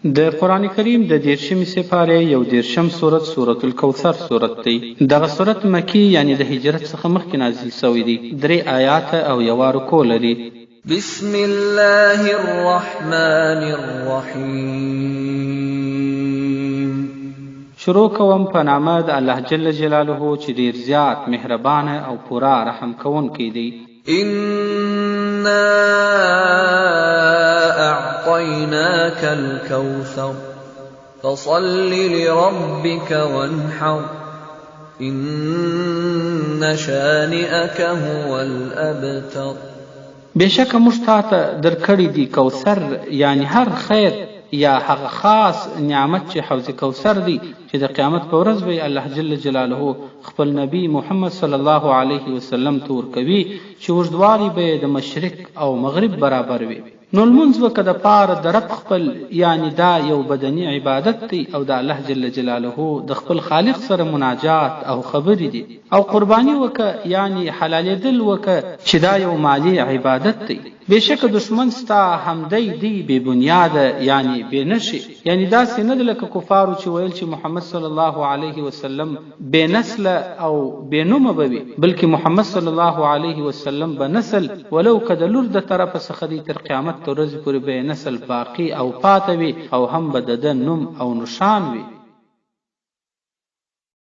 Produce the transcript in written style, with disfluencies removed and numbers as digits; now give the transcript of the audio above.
د قرآن کریم د 10 سپارې یو 10 سورت سورت الکوثر سورت دی. دغه سورت مکی یعنی د هجرت څخه مخکې نازل شوی دی. 3 آیات او یو رکوع لري. بسم الله الرحمن الرحیم. شروع کوم په نامه د الله جل جلاله چې ډیر زیات مهربان او پورا رحم کوونکی دی. إنا أعطيناك الكوثر فصل لربك وانحر إن شانئك هو الأبتر. بشک موږ تاته درکړی دی کوثر یعنی هر خیر یا هغه خاص نعمت چې حوض کوثر دی چې د قیامت په ورځ به الله جل جلاله خپل نبی محمد صلی الله علیه وسلم تور کوي چې اوږدوالی به د مشرق او مغرب برابر وي. نو لمونځ وکړه د پاره د رب خپل یعنی دا یو بدني عبادت دی او د الله جل جلاله د خپل خالق سره مناجات او خبرې دي. او قرباني وکړه یعنی حلالېدل وکړه چې دا یو مالی عبادت دی. بشک دشمن ستا همدی دی بے بنیاد یعنی بے نشي یعنی داسې نه ده لکه کفارو چې ویل چې محمد صلی الله علیه وسلم بے نسل او بے نومه به وي بلکې محمد صلی الله علیه وسلم به نسل ولو که د لور د طرفه څخه دی تر قیامت ورځې پورې به نسل باقي او پاته وي او هم به د ده نوم او نشان وي.